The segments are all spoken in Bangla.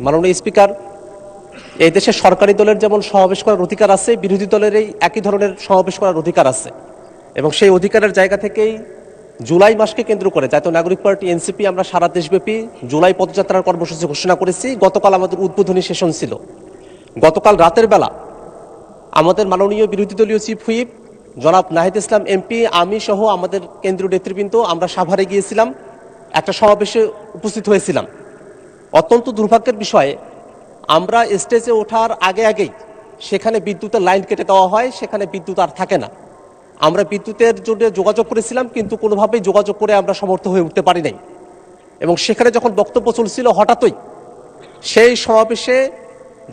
মাননীয় স্পিকার, এই দেশে সরকারি দলের যেমন সমাবেশ করার অধিকার আছে, বিরোধী দলের এই একই ধরনের সমাবেশ করার অধিকার আছে। এবং সেই অধিকারের জায়গা থেকেই জুলাই মাসকে কেন্দ্র করে জাতীয় নাগরিক পার্টি এনসিপি আমরা সারা দেশব্যাপী জুলাই পদযাত্রার কর্মসূচি ঘোষণা করেছি। গতকাল আমাদের উদ্বোধনী সেশন ছিল। গতকাল রাতের বেলা আমাদের মাননীয় বিরোধী দলীয় চিফ হুইপ জনাব নাহিদ ইসলাম এমপি, আমি সহ আমাদের কেন্দ্রীয় নেতৃবৃন্দ আমরা সাভারে গিয়েছিলাম, একটা সমাবেশে উপস্থিত হয়েছিলাম। অত্যন্ত দুর্ভাগ্যের বিষয়ে আমরা স্টেজে ওঠার আগেই সেখানে বিদ্যুতের লাইন কেটে দেওয়া হয়, সেখানে বিদ্যুৎ আর থাকে না। আমরা বিদ্যুতের জন্য যোগাযোগ করেছিলাম, কিন্তু কোনোভাবেই যোগাযোগ করে আমরা সমর্থ হয়ে উঠতে পারি নাই। এবং সেখানে যখন বক্তব্য চলছিল, হঠাৎই সেই সমাবেশে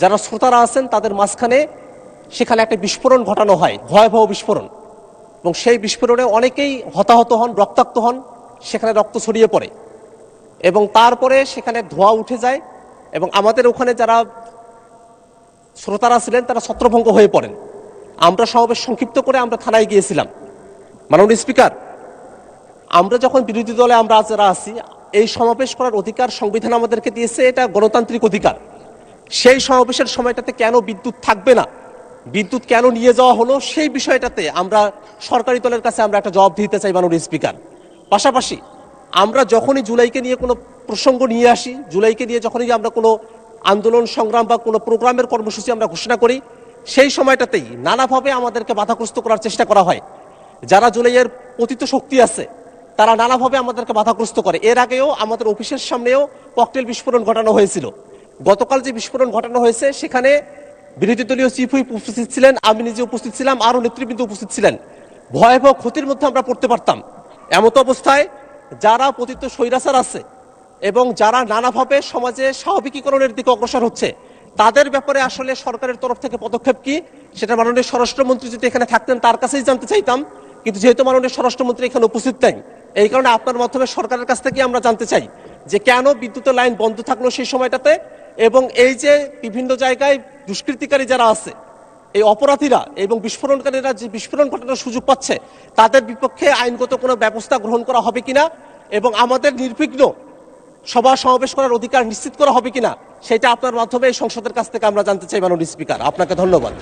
যারা শ্রোতারা আছেন তাদের মাঝখানে সেখানে একটা বিস্ফোরণ ঘটানো হয়, ভয়াবহ বিস্ফোরণ। এবং সেই বিস্ফোরণে অনেকেই হতাহত হন, রক্তাক্ত হন, সেখানে রক্ত ছড়িয়ে পড়ে এবং তারপরে সেখানে ধোঁয়া উঠে যায় এবং আমাদের ওখানে যারা শ্রোতারা ছিলেন তারা ছত্রভঙ্গ হয়ে পড়েন। আমরা সমাবেশ সংক্ষিপ্ত করে আমরা থানায় গিয়েছিলাম। মাননীয় স্পিকার, আমরা যখন বিরোধী দলে আমরা যারা আছি, এই সমাবেশ করার অধিকার সংবিধান আমাদেরকে দিয়েছে, এটা গণতান্ত্রিক অধিকার। সেই সমাবেশের সময়টাতে কেন বিদ্যুৎ থাকবে না, বিদ্যুৎ কেন নিয়ে যাওয়া হলো, সেই বিষয়টাতে আমরা সরকারি দলের কাছে আমরা একটা জবাব দিতে চাই মাননীয় স্পিকার। পাশাপাশি আমরা যখনই জুলাইকে নিয়ে কোনো প্রসঙ্গ নিয়ে আসি, জুলাইকে নিয়ে যখনই আমরা কোনো আন্দোলন সংগ্রাম বা কোনো প্রোগ্রামের কর্মসূচি আমরা ঘোষণা করি, সেই সময়টাতেই নানাভাবে আমাদেরকে বাধাগ্রস্ত করার চেষ্টা করা হয়। যারা জুলাইয়ের পতিত শক্তি আছে তারা নানাভাবে আমাদেরকে বাধাগ্রস্ত করে। এর আগেও আমাদের অফিসের সামনেও ককটেল বিস্ফোরণ ঘটানো হয়েছিল। গতকাল যে বিস্ফোরণ ঘটানো হয়েছে সেখানে বিরোধী দলীয় চিফ হুইপ উপস্থিত ছিলেন, আমি নিজে উপস্থিত ছিলাম, আরও নেতৃবৃন্দ উপস্থিত ছিলেন। ভয়াবহ ক্ষতির মধ্যে আমরা পড়তে পারতাম। এমত অবস্থায় যারা পতিত স্বৈরাচার আছে এবং যারা নানাভাবে সমাজে স্বাভাবিকীকরণের দিকে অগ্রসর হচ্ছে, তাদের ব্যাপারে আসলে সরকারের তরফ থেকে পদক্ষেপ কি, সেটা মাননীয় স্বরাষ্ট্রমন্ত্রী যদি এখানে থাকতেন তার কাছেই জানতে চাইতাম। কিন্তু যেহেতু মাননীয় স্বরাষ্ট্রমন্ত্রী এখানে উপস্থিত নেই, এই কারণে আপনার মাধ্যমে সরকারের কাছ থেকে আমরা জানতে চাই যে কেন বিদ্যুতের লাইন বন্ধ থাকলো সেই সময়টাতে, এবং এই যে বিভিন্ন জায়গায় দুষ্কৃতিকারী যারা আছে, এই অপরাধীরা এবং বিস্ফোরণকারীরা যে বিস্ফোরণ ঘটানোর সুযোগ পাচ্ছে, তাদের বিপক্ষে আইনগত কোনো ব্যবস্থা গ্রহণ করা হবে কিনা এবং আমাদের নির্বিঘ্ন সভা সমাবেশ করার অধিকার নিশ্চিত করা হবে কিনা, সেটা আপনার মাধ্যমে এই সংসদের কাছ থেকে আমরা জানতে চাই মাননীয় স্পিকার। আপনাকে ধন্যবাদ।